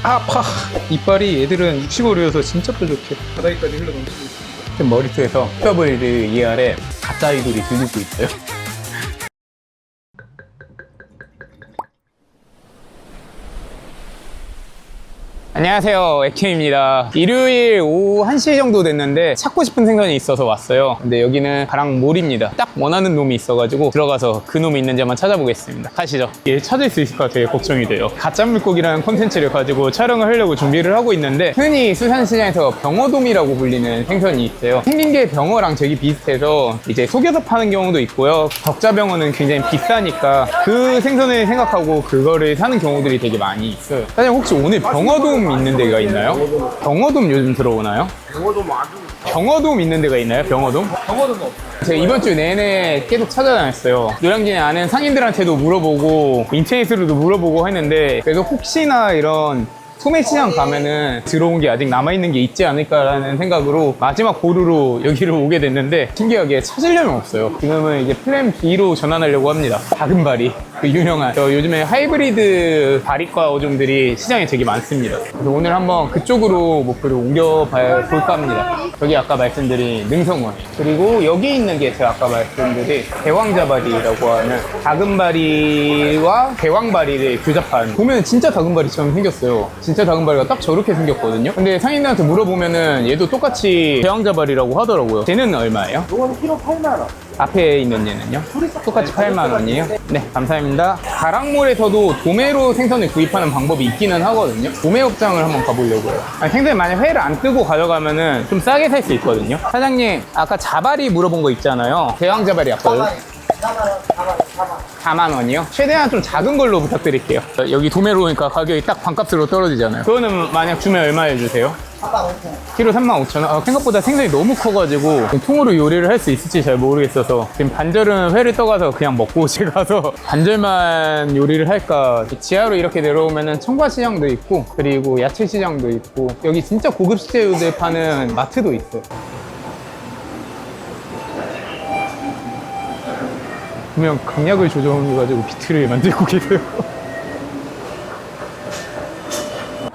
아파. 이빨이 얘들은 65류여서 진짜 뾰족해. 바닥에까지 흘러 넘치고 있습니다. 머리통에서 PWD ER에 가짜 아이돌이 들리고 있어요. 안녕하세요, 에케입니다. 일요일 오후 1시 정도 됐는데 찾고 싶은 생선이 있어서 왔어요. 근데 여기는 가락몰입니다. 딱 원하는 놈이 있어가지고 들어가서 그 놈이 있는지 한번 찾아보겠습니다. 가시죠. 얘 찾을 수 있을까 되게 걱정이 돼요. 가짜 물고기라는 콘텐츠를 가지고 촬영을 하려고 준비를 하고 있는데, 흔히 수산시장에서 병어돔이라고 불리는 생선이 있어요. 생긴 게 병어랑 되게 비슷해서 이제 속여서 파는 경우도 있고요. 적자병어는 굉장히 비싸니까 그 생선을 생각하고 그거를 사는 경우들이 되게 많이 있어요. 사장님, 혹시 오늘 병어돔 있는 데가 있나요? 병어돔 요즘 들어오나요? 병어돔 아주. 병어돔 있는 데가 있나요? 병어돔? 병어돔 없어. 제가 이번 주 내내 계속 찾아다녔어요. 노량진에 아는 상인들한테도 물어보고 인터넷으로도 물어보고 했는데, 그래서 혹시나 이런 소매시장 가면은 들어온 게 아직 남아있는 게 있지 않을까라는 생각으로 마지막 보루로 여기를 오게 됐는데, 신기하게 찾으려면 없어요. 지금은 이제 플랜 B로 전환하려고 합니다. 다금바리, 그 유명한 요즘에 하이브리드 바리과 어종들이 시장에 되게 많습니다. 그래서 오늘 한번 그쪽으로 목표를 옮겨볼까 합니다. 여기 아까 말씀드린 능성원, 그리고 여기 있는 게 제가 아까 말씀드린 대왕자바리라고 하는 다금바리와 대왕바리를 교잡한, 보면 진짜 다금바리처럼 생겼어요. 진짜 다금바리가 딱 저렇게 생겼거든요. 근데 상인들한테 물어보면은 얘도 똑같이 대왕자바리라고 하더라고요. 쟤는 얼마예요? 이건 키로 8만원. 앞에 있는 얘는요? 똑같이 8만 원이에요? 네, 감사합니다. 가락몰에서도 도매로 생선을 구입하는 방법이 있기는 하거든요. 도매업장을 한번 가보려고요. 생선 만약 회를 안 뜨고 가져가면은 좀 싸게 살 수 있거든요. 사장님, 아까 자바리 물어본 거 있잖아요. 대왕자바리 아까 4만 원이요? 최대한 좀 작은 걸로 부탁드릴게요. 여기 도매로 오니까 가격이 딱 반값으로 떨어지잖아요. 그거는 만약 주면 얼마 해주세요? 키로 35,000원? 생각보다 생선이 너무 커가지고 통으로 요리를 할 수 있을지 잘 모르겠어서 지금 반절은 회를 떠가서 그냥 먹고 집에 가서 반절만 요리를 할까. 지하로 이렇게 내려오면은 청과시장도 있고, 그리고 야채시장도 있고, 여기 진짜 고급 새우들 파는 마트도 있어요. 보면 강약을 조정해가지고 비트를 만들고 계세요.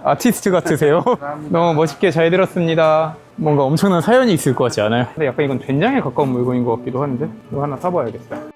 아티스트 같으세요? 너무 멋있게 잘 들었습니다. 뭔가 엄청난 사연이 있을 것 같지 않아요? 근데 약간 이건 된장에 가까운 물건인 것 같기도 한데, 이거 하나 사봐야겠어요.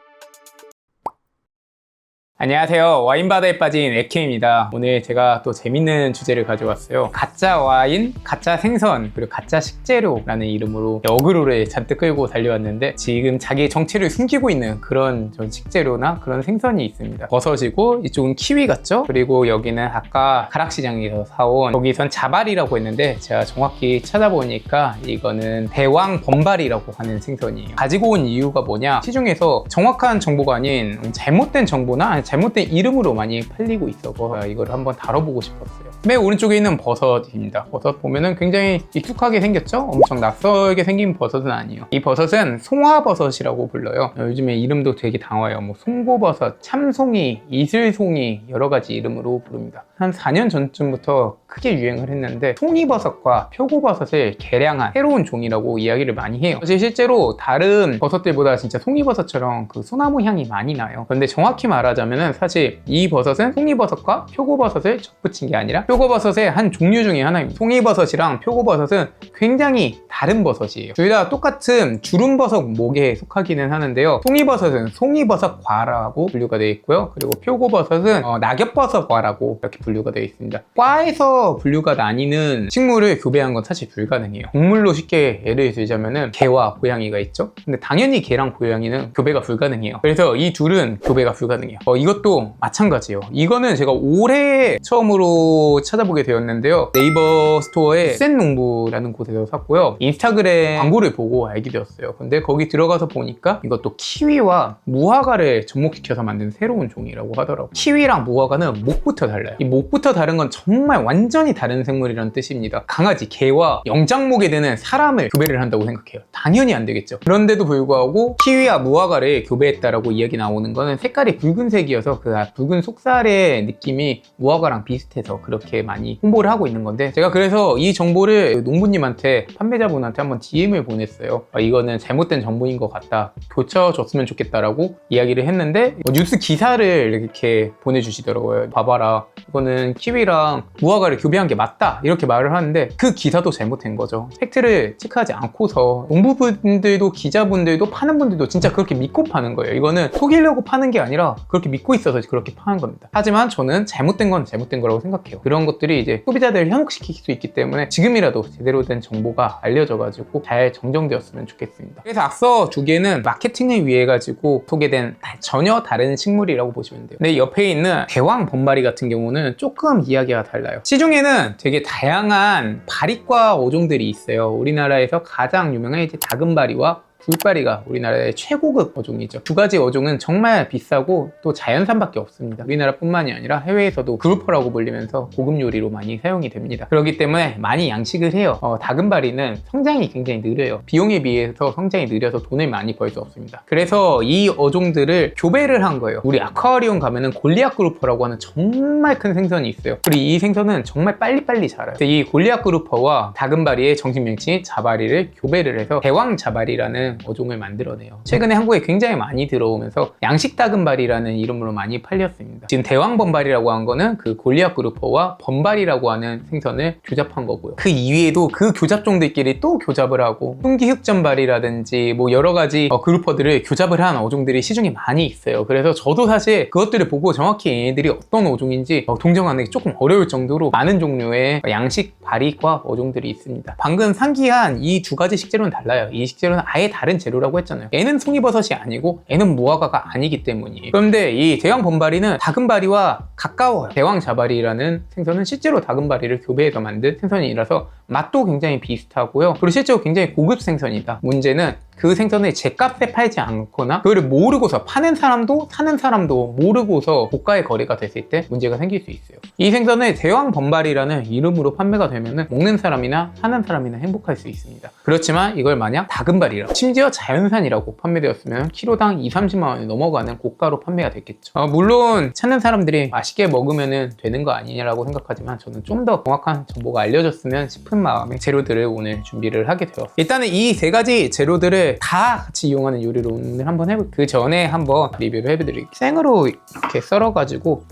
안녕하세요, 와인바다에 빠진 에케입니다. 오늘 제가 또 재밌는 주제를 가져왔어요. 가짜 와인, 가짜 생선, 그리고 가짜 식재료라는 이름으로 어그로를 잔뜩 끌고 달려왔는데, 지금 자기의 정체를 숨기고 있는 그런 식재료나 그런 생선이 있습니다. 버섯이고, 이쪽은 키위 같죠? 그리고 여기는 아까 가락시장에서 사온, 여기선 자발이라고 했는데 제가 정확히 찾아보니까 이거는 대왕 범발이라고 하는 생선이에요. 가지고 온 이유가 뭐냐, 시중에서 정확한 정보가 아닌 잘못된 정보나 잘못된 이름으로 많이 팔리고 있어서 이걸 한번 다뤄보고 싶었어요. 맨 오른쪽에 있는 버섯입니다. 버섯 보면은 굉장히 익숙하게 생겼죠? 엄청 낯설게 생긴 버섯은 아니에요. 이 버섯은 송화버섯이라고 불러요. 요즘에 이름도 되게 당화해요. 뭐 송고버섯, 참송이, 이슬송이, 여러 가지 이름으로 부릅니다. 한 4년 전쯤부터 크게 유행을 했는데, 송이버섯과 표고버섯을 개량한 새로운 종이라고 이야기를 많이 해요. 사실 실제로 다른 버섯들보다 진짜 송이버섯처럼 그 소나무 향이 많이 나요. 그런데 정확히 말하자면은 사실 이 버섯은 송이버섯과 표고버섯을 접붙인 게 아니라 표고버섯의 한 종류 중에 하나입니다. 송이버섯이랑 표고버섯은 굉장히 다른 버섯이에요. 둘 다 똑같은 주름버섯 목에 속하기는 하는데요. 송이버섯은 송이버섯과라고 분류가 되어 있고요. 그리고 표고버섯은 낙엽버섯과라고 이렇게 분류가 되어 있습니다. 과에서 분류가 나뉘는 식물을 교배한 건 사실 불가능해요. 동물로 쉽게 예를 들자면은 개와 고양이가 있죠? 근데 당연히 개랑 고양이는 교배가 불가능해요. 그래서 이 둘은 교배가 불가능해요. 이것도 마찬가지예요. 이거는 제가 올해 처음으로 찾아보게 되었는데요. 네이버 스토어에 센농부라는 곳에서 샀고요. 인스타그램 광고를 보고 알게 되었어요. 근데 거기 들어가서 보니까 이것도 키위와 무화과를 접목시켜서 만든 새로운 종이라고 하더라고요. 키위랑 무화과는 목부터 달라요. 이 목부터 다른 건 정말 완전히 다른 생물이라는 뜻입니다. 강아지, 개와 영장목에 드는 사람을 교배를 한다고 생각해요. 당연히 안 되겠죠. 그런데도 불구하고 키위와 무화과를 교배했다라고 이야기 나오는 거는 색깔이 붉은색이 양식이어서 그 붉은 속살의 느낌이 무화과랑 비슷해서 그렇게 많이 홍보를 하고 있는 건데, 제가 그래서 이 정보를 농부님한테, 판매자분한테 한번 DM을 보냈어요. 이거는 잘못된 정보인 것 같다, 고쳐줬으면 좋겠다라고 이야기를 했는데 뉴스 기사를 이렇게 보내주시더라고요. 봐봐라, 이거는 키위랑 무화과를 교배한 게 맞다, 이렇게 말을 하는데 그 기사도 잘못된 거죠. 팩트를 체크하지 않고서 농부분들도 기자분들도 파는 분들도 진짜 그렇게 믿고 파는 거예요. 이거는 속이려고 파는 게 아니라 그렇게 믿고 있어서 그렇게 파는 겁니다. 하지만 저는 잘못된 건 잘못된 거라고 생각해요. 그런 것들이 이제 소비자들을 현혹시킬 수 있기 때문에 지금이라도 제대로 된 정보가 알려져가지고 잘 정정되었으면 좋겠습니다. 그래서 앞서 두 개는 마케팅을 위해 가지고 소개된 전혀 다른 식물이라고 보시면 돼요. 근데 옆에 있는 대왕 범바리 같은 경우는 조금 이야기가 달라요. 시중에는 되게 다양한 바리과 어종들이 있어요. 우리나라에서 가장 유명한 이제 다금바리와 굴바리가 우리나라의 최고급 어종이죠. 두 가지 어종은 정말 비싸고 또 자연산밖에 없습니다. 우리나라뿐만이 아니라 해외에서도 그루퍼라고 불리면서 고급 요리로 많이 사용이 됩니다. 그렇기 때문에 많이 양식을 해요. 다금바리는 성장이 굉장히 느려요. 비용에 비해서 성장이 느려서 돈을 많이 벌 수 없습니다. 그래서 이 어종들을 교배를 한 거예요. 우리 아쿠아리움 가면은 골리앗 그루퍼라고 하는 정말 큰 생선이 있어요. 그리고 이 생선은 정말 빨리빨리 자라요. 이 골리앗 그루퍼와 다금바리의 정식 명칭인 자바리를 교배를 해서 대왕 자바리라는 어종을 만들어내요. 최근에 한국에 굉장히 많이 들어오면서 양식 다금바리라는 이름으로 많이 팔렸습니다. 지금 대왕 범바리라고 한 거는 그 골리앗 그루퍼와 범바리라고 하는 생선을 교잡한 거고요. 그 이외에도 그 교잡종들끼리 또 교잡을 하고 흑기흑점바리라든지 뭐 여러 가지 그루퍼들을 교잡을 한 어종들이 시중에 많이 있어요. 그래서 저도 사실 그것들을 보고 정확히 얘네들이 어떤 어종인지 동정하는 게 조금 어려울 정도로 많은 종류의 양식 바리과 어종들이 있습니다. 방금 상기한 이 두 가지 식재료는 달라요. 이 식재료는 아예 다른 재료라고 했잖아요. 얘는 송이버섯이 아니고 얘는 무화과가 아니기 때문이에요. 그런데 이 대왕 범바리는 다금바리와 가까워요. 대왕 자바리라는 생선은 실제로 다금바리를 교배해서 만든 생선이라서 맛도 굉장히 비슷하고요. 그리고 실제로 굉장히 고급 생선이다. 문제는 그 생선을 제값에 팔지 않거나 그거를 모르고서 파는 사람도 사는 사람도 모르고서 고가의 거래가 됐을 때 문제가 생길 수 있어요. 이 생선을 대왕 범바리라는 이름으로 판매가 되면은 먹는 사람이나 사는 사람이나 행복할 수 있습니다. 그렇지만 이걸 만약 다금바리라고, 심지어 자연산이라고 판매되었으면 키로당 2~30만 원이 넘어가는 고가로 판매가 됐겠죠. 물론 찾는 사람들이 맛있게 먹으면 되는 거 아니냐라고 생각하지만 저는 좀 더 정확한 정보가 알려졌으면 싶은 마음에 재료들을 오늘 준비를 하게 되었어요. 일단은 이 세 가지 재료들을 다 같이 이용하는 요리를 오늘 한번 해볼게요. 그 전에 한번 리뷰를 해드릴게요. 생으로 이렇게 썰어가지고,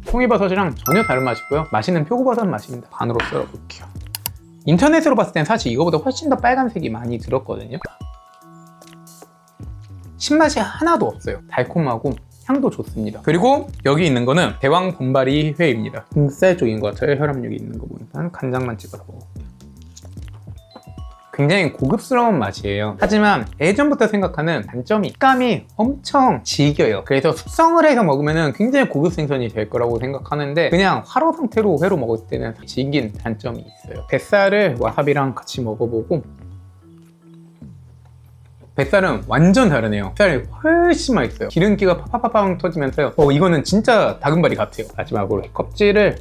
송이버섯이랑 전혀 다른 맛이고요. 맛있는 표고버섯 맛입니다. 반으로 썰어볼게요. 인터넷으로 봤을 땐 사실 이거보다 훨씬 더 빨간색이 많이 들었거든요. 신맛이 하나도 없어요. 달콤하고 향도 좋습니다. 그리고 여기 있는 거는 대왕 범바리 회입니다. 등살 쪽인 것 같아요. 혈압력이 있는 거 보니까. 간장만 찍어서 먹어볼게요. 굉장히 고급스러운 맛이에요. 하지만 예전부터 생각하는 단점이 식감이 엄청 질겨요. 그래서 숙성을 해서 먹으면 굉장히 고급 생선이 될 거라고 생각하는데 그냥 화로 상태로 회로 먹을 때는 질긴 단점이 있어요. 뱃살을 와사비랑 같이 먹어보고, 뱃살은 완전 다르네요. 뱃살이 훨씬 맛있어요. 기름기가 팍팍팍 터지면서요. 이거는 진짜 다금바리 같아요. 마지막으로 껍질을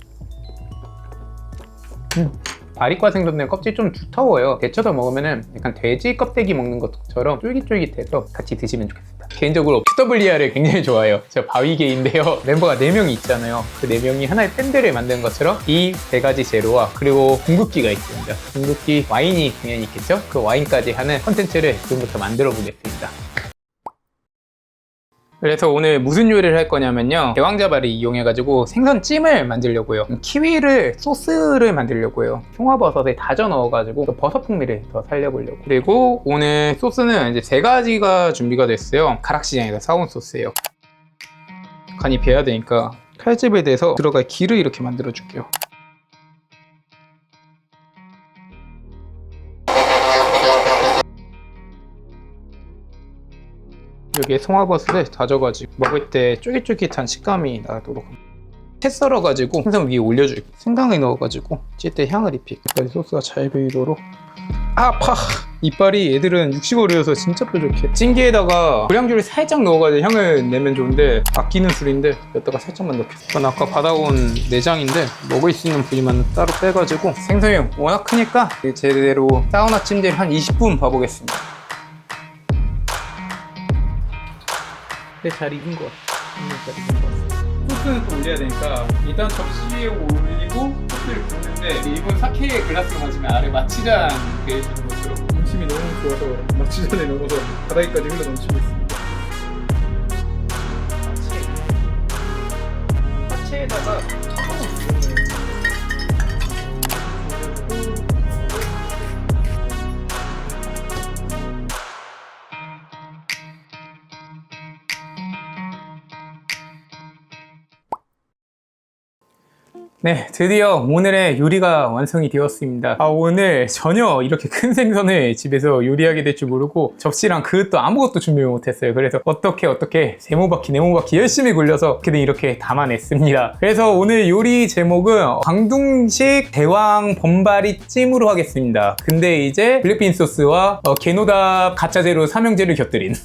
바리과 생선은 껍질이 좀 두터워요. 데쳐서 먹으면 약간 돼지 껍데기 먹는 것처럼 쫄깃쫄깃해서 같이 드시면 좋겠습니다. 개인적으로 QWR을 굉장히 좋아해요. 제가 바위계인데요. 멤버가 4명이 있잖아요. 그 4명이 하나의 밴드를 만든 것처럼 이 3가지 재료와 그리고 궁극기가 있습니다. 궁극기 와인이 당연히 있겠죠? 그 와인까지 하는 컨텐츠를 지금부터 만들어 보겠습니다. 그래서 오늘 무슨 요리를 할 거냐면요, 대왕자바리 이용해가지고 생선찜을 만들려고요. 키위를 소스를 만들려고요. 송화버섯에 다져 넣어가지고 버섯 풍미를 더 살려보려고. 그리고 오늘 소스는 이제 3가지가 준비가 됐어요. 가락시장에서 사온 소스예요. 간이 배야 되니까 칼집에 대서 들어갈 기를 이렇게 만들어 줄게요. 여기에 송화버섯을 다져가지고 먹을 때 쫄깃쫄깃한 식감이 나도록 채 썰어가지고 생선 위에 올려줄게요. 생강을 넣어가지고 찔 때 향을 입히고 소스가 잘 배이도록. 아파! 이빨이 애들은 육식어류여서 진짜 뾰족해. 찜기에다가 고량주를 살짝 넣어가지고 향을 내면 좋은데 아끼는 술인데 여기다가 살짝만 넣겠어. 이건 아까 받아온 내장인데 먹을 수 있는 부위만 따로 빼가지고, 생선이 워낙 크니까 제대로 사우나 찜질 한 20분 봐보겠습니다. 근데 잘 익은 것 같아. 잘 익은 것 같아. 소스는 또 올려야 되니까 일단 접시 위에 올리고 소스를 붓는데 일본 사케 글라스로 마시면 아래 마치잔 그해주는 것처럼 음식이 너무 좋아서 마치잔에 넣어서 바닥에까지 흘러 넘치고 있습니다. 파채에다가 네, 드디어 오늘의 요리가 완성이 되었습니다. 오늘 전혀 이렇게 큰 생선을 집에서 요리하게 될 줄 모르고 접시랑 그릇도 아무것도 준비를 못했어요. 그래서 어떻게 네모바퀴 열심히 굴려서 어떻게든 이렇게 담아냈습니다. 그래서 오늘 요리 제목은 광둥식 대왕 범바리 찜으로 하겠습니다. 근데 이제 필리핀 소스와 게노다 가짜 재료 삼형제를 곁들인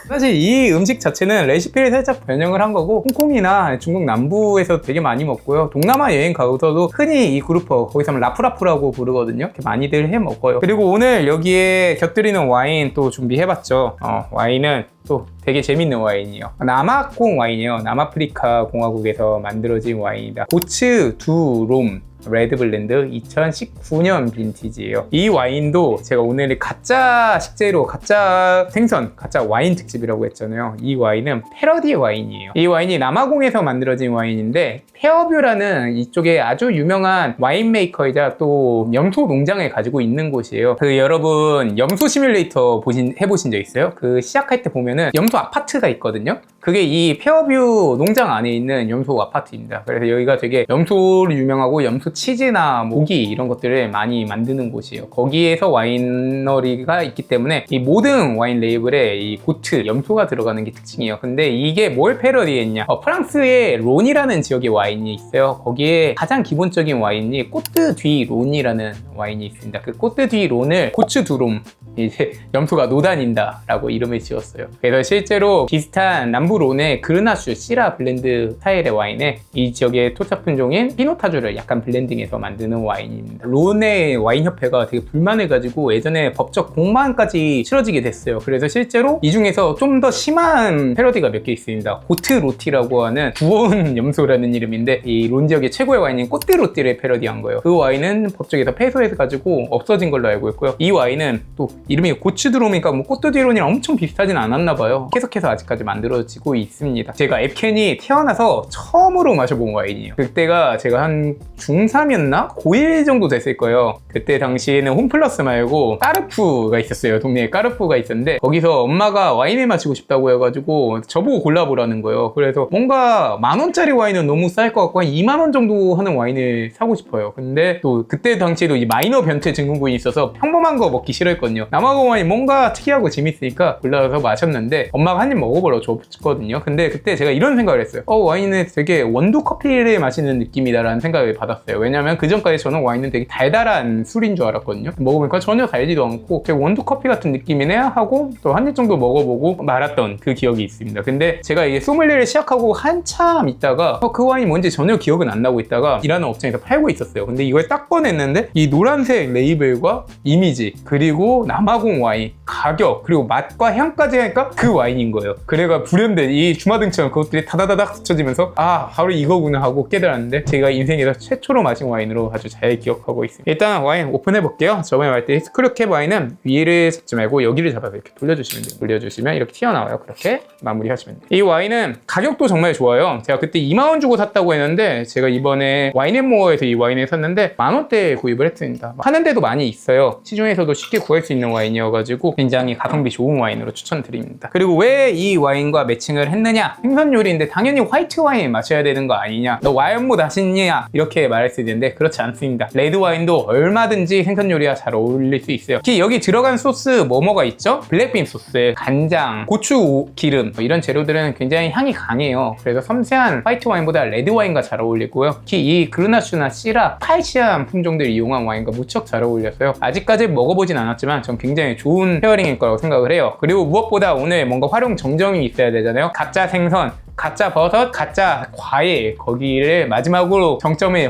사실 이 음식 자체는 레시피를 살짝 변형을 한 거고 홍콩이나 중국 남부에서 되게 많이 먹고요. 동남아 여행 가서도 흔히 이 그루퍼 거기서 라프라프라고 부르거든요. 이렇게 많이들 해 먹어요. 그리고 오늘 여기에 곁들이는 와인 또 준비해봤죠. 와인은 또 되게 재밌는 와인이에요. 남아공 와인이에요. 남아프리카 공화국에서 만들어진 와인이다. 고츠 두 롬 레드 블렌드 2019년 빈티지예요. 이 와인도 제가 오늘 가짜 식재료, 가짜 생선, 가짜 와인 특집이라고 했잖아요. 이 와인은 패러디 와인이에요. 이 와인이 남아공에서 만들어진 와인인데 페어뷰라는 이쪽에 아주 유명한 와인 메이커이자 또 염소 농장을 가지고 있는 곳이에요. 여러분 염소 시뮬레이터 해보신 적 있어요? 시작할 때 보면은 염소 아파트가 있거든요. 그게 이 페어뷰 농장 안에 있는 염소 아파트입니다. 그래서 여기가 되게 염소로 유명하고 염소 치즈나 모기 이런 것들을 많이 만드는 곳이에요. 거기에서 와이너리가 있기 때문에 이 모든 와인 레이블에 이 고트, 염소가 들어가는 게 특징이에요. 근데 이게 뭘 패러디했냐? 프랑스의 론이라는 지역의 와인이 있어요. 거기에 가장 기본적인 와인이 꼬트 디 론이라는 와인이 있습니다. 그 꼬트 디 론을 고츠 두롬, 이제 염소가 노다닌다 라고 이름을 지었어요. 그래서 실제로 비슷한 남부론의 그르나슈 시라 블렌드 스타일의 와인에 이 지역의 토착 품종인 피노타주를 약간 블렌딩해서 만드는 와인입니다. 론의 와인협회가 되게 불만을 가지고 예전에 법적 공방까지 치러지게 됐어요. 그래서 실제로 이 중에서 좀 더 심한 패러디가 몇 개 있습니다. 고트로티라고 하는 구원 염소라는 이름인데 이 론 지역의 최고의 와인인 꼬트로티를 패러디한 거예요. 그 와인은 법적에서 패소해가지고 없어진 걸로 알고 있고요. 이 와인은 또 이름이 고츠드롬이니까 뭐 꼬트디론이랑 엄청 비슷하진 않았나 봐요. 계속해서 아직까지 만들어지고 있습니다. 제가 앱캔이 태어나서 처음으로 마셔본 와인이에요. 그때가 제가 한 중3이었나? 고1 정도 됐을 거예요. 그때 당시에는 홈플러스 말고 까르푸가 있었어요. 동네에 까르푸가 있었는데 거기서 엄마가 와인을 마시고 싶다고 해가지고 저보고 골라보라는 거예요. 그래서 뭔가 10,000원짜리 와인은 너무 쌀 것 같고 한 20,000원 정도 하는 와인을 사고 싶어요. 근데 또 그때 당시에도 이 마이너 변태 증후군이 있어서 평범한 거 먹기 싫어했거든요. 남아공 와인 뭔가 특이하고 재밌으니까 골라서 마셨는데 엄마가 한 입 먹어보라고 줬거든요. 근데 그때 제가 이런 생각을 했어요. 와인은 되게 원두 커피를 마시는 느낌이다라는 생각을 받았어요. 왜냐면 그 전까지 저는 와인은 되게 달달한 술인 줄 알았거든요. 먹어보니까 전혀 달지도 않고 되게 원두 커피 같은 느낌이네 하고 또 한 입 정도 먹어보고 말았던 그 기억이 있습니다. 근데 제가 이게 소믈리에를 시작하고 한참 있다가 그 와인이 뭔지 전혀 기억은 안 나고 있다가 일하는 업장에서 팔고 있었어요. 근데 이걸 딱 꺼냈는데 이 노란색 레이블과 이미지 그리고 남아공 와인 가격 그리고 맛과 향까지 하니까 그 와인인 거예요. 그래가 불현듯 이 주마등처럼 그것들이 다다다닥 스쳐지면서 바로 이거구나 하고 깨달았는데 제가 인생에서 최초로 마신 와인으로 아주 잘 기억하고 있습니다. 일단 와인 오픈해 볼게요. 저번에 말할 때 스크류캡 와인은 위를 잡지 말고 여기를 잡아서 이렇게 돌려주시면 돼요. 돌려주시면 이렇게 튀어나와요. 그렇게 마무리하시면 돼요. 이 와인은 가격도 정말 좋아요. 제가 그때 20,000원 주고 샀다고 했는데 제가 이번에 와인앤모어에서 이 와인을 샀는데 10,000원대에 구입을 했습니다. 하는 데도 많이 있어요. 시중에서도 쉽게 구할 수 있는 와인이어가지고 굉장히 가성비 좋은 와인으로 추천드립니다. 그리고 왜 이 와인과 매칭을 했느냐? 생선 요리인데 당연히 화이트 와인 마셔야 되는 거 아니냐? 너 와인못 아시냐? 이렇게 말할 수 있는데 그렇지 않습니다. 레드 와인도 얼마든지 생선 요리와 잘 어울릴 수 있어요. 특히 여기 들어간 소스 뭐가 있죠? 블랙빈 소스, 간장, 고추 기름 이런 재료들은 굉장히 향이 강해요. 그래서 섬세한 화이트 와인보다 레드 와인과 잘 어울리고요. 특히 이 그르나슈나 시라, 칼시암 품종들을 이용한 와인과 무척 잘 어울려서요. 아직까지 먹어보진 않았지만 전 굉장히 좋은 페어링일 거라고 생각을 해요. 그리고 무엇보다 오늘 뭔가 활용 정점이 있어야 되잖아요. 가짜 생선, 가짜 버섯, 가짜 과일 거기를 마지막으로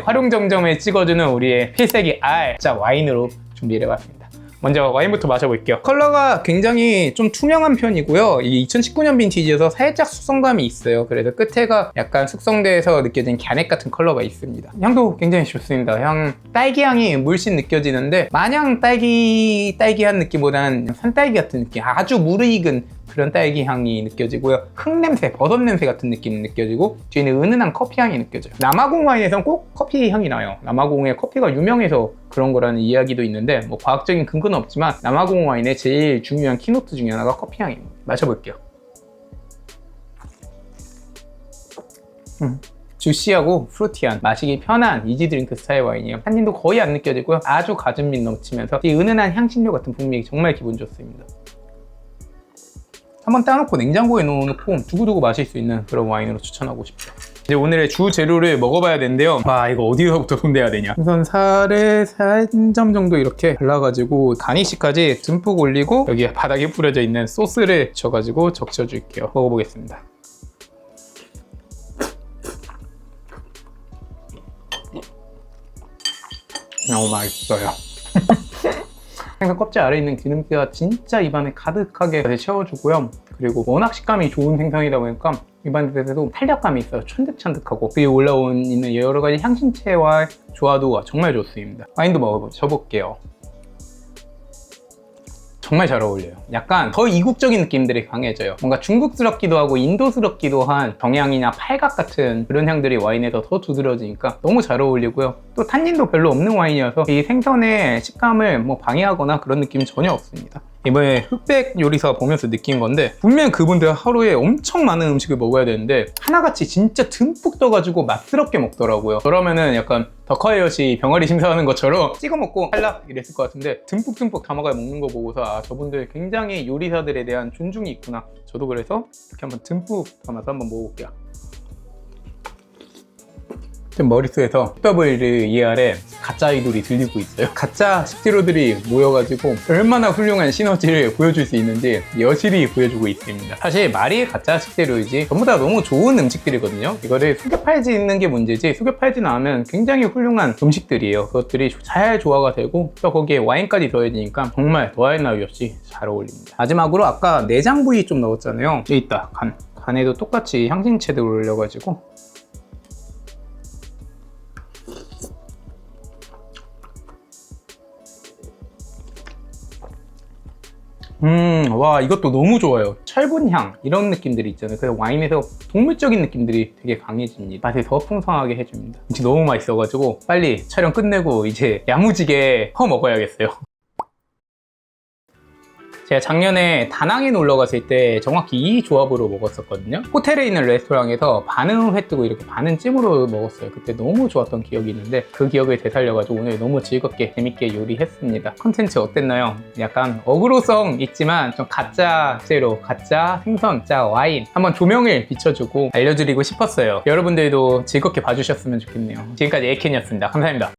활용 정점을 찍어주는 우리의 필살기 가짜 와인으로 준비를 해봤습니다. 먼저 와인부터 마셔볼게요. 컬러가 굉장히 좀 투명한 편이고요. 이게 2019년 빈티지여서 살짝 숙성감이 있어요. 그래서 끝에가 약간 숙성돼서 느껴진 갸넥 같은 컬러가 있습니다. 향도 굉장히 좋습니다. 딸기 향이 물씬 느껴지는데 마냥 딸기한 느낌보다는 산딸기 같은 느낌, 아주 무르익은 그런 딸기 향이 느껴지고요. 흙냄새, 버섯 냄새 같은 느낌이 느껴지고 뒤에는 은은한 커피 향이 느껴져요. 남아공 와인에선 꼭 커피 향이 나요. 남아공의 커피가 유명해서 그런 거라는 이야기도 있는데 뭐 과학적인 근거는 없지만 남아공 와인의 제일 중요한 키노트 중에 하나가 커피 향입니다. 마셔볼게요. 주시하고 프루티한, 마시기 편한 이지 드링크 스타일 와인이에요. 탄닌도 거의 안 느껴지고요. 아주 가진 맛 넘치면서 이 은은한 향신료 같은 풍미 정말 기분 좋습니다. 한번 따놓고 냉장고에 넣어놓고 두고두고 마실 수 있는 그런 와인으로 추천하고 싶어요. 이제 오늘의 주 재료를 먹어봐야 되는데요. 와, 이거 어디서부터 손대야 되냐. 우선 살에 3점 정도 이렇게 발라가지고 가니쉬까지 듬뿍 올리고 여기 바닥에 뿌려져 있는 소스를 져가지고 적셔줄게요. 먹어보겠습니다. 너무 맛있어요. 생선 껍질 아래에 있는 기름기가 진짜 입안에 가득하게 채워주고요. 그리고 워낙 식감이 좋은 생선이다 보니까 입안에서도 탄력감이 있어요. 쫀득쫀득하고 위에 올라온 있는 여러 가지 향신채와 조화도 정말 좋습니다. 와인도 먹어볼게요. 정말 잘 어울려요. 약간 더 이국적인 느낌들이 강해져요. 뭔가 중국스럽기도 하고 인도스럽기도 한 정향이나 팔각 같은 그런 향들이 와인에서 더 두드러지니까 너무 잘 어울리고요. 또 탄닌도 별로 없는 와인이어서 이 생선의 식감을 뭐 방해하거나 그런 느낌이 전혀 없습니다. 이번에 흑백 요리사 보면서 느낀 건데 분명 그분들 하루에 엄청 많은 음식을 먹어야 되는데 하나같이 진짜 듬뿍 떠가지고 맛스럽게 먹더라고요. 그러면은 약간 더커이엇이 병아리 심사하는 것처럼 찍어 먹고 탈락 이랬을 것 같은데 듬뿍듬뿍 담아가 먹는 거 보고서 아, 저분들 굉장히 요리사들에 대한 존중이 있구나. 저도 그래서 이렇게 한번 듬뿍 담아서 한번 먹어볼게요. 지금 머릿속에서 WER의 가짜 아이돌이 들리고 있어요. 가짜 식재료들이 모여가지고 얼마나 훌륭한 시너지를 보여줄 수 있는지 여실히 보여주고 있습니다. 사실 말이 가짜 식재료이지 전부 다 너무 좋은 음식들이거든요. 이거를 속여 팔지 있는 게 문제지 속여 팔지 않으면 굉장히 훌륭한 음식들이에요. 그것들이 잘 조화가 되고 또 거기에 와인까지 더해지니까 정말 더할 나위 없이 잘 어울립니다. 마지막으로 아까 내장 부위 좀 넣었잖아요. 여기 있다. 간에도 똑같이 향신채들 올려가지고 와, 이것도 너무 좋아요. 철분향 이런 느낌들이 있잖아요. 그래서 와인에서 동물적인 느낌들이 되게 강해집니다. 맛이 더 풍성하게 해줍니다. 진짜 너무 맛있어가지고 빨리 촬영 끝내고 이제 야무지게 먹어야겠어요. 제가 작년에 다낭에 놀러 갔을 때 정확히 이 조합으로 먹었었거든요. 호텔에 있는 레스토랑에서 반은 회 뜨고 이렇게 반은 찜으로 먹었어요. 그때 너무 좋았던 기억이 있는데 그 기억을 되살려가지고 오늘 너무 즐겁게 재밌게 요리했습니다. 컨텐츠 어땠나요? 약간 어그로성 있지만 좀 가짜 재료, 가짜 생선, 가짜 와인 한번 조명을 비춰주고 알려드리고 싶었어요. 여러분들도 즐겁게 봐주셨으면 좋겠네요. 지금까지 에이켄이었습니다. 감사합니다.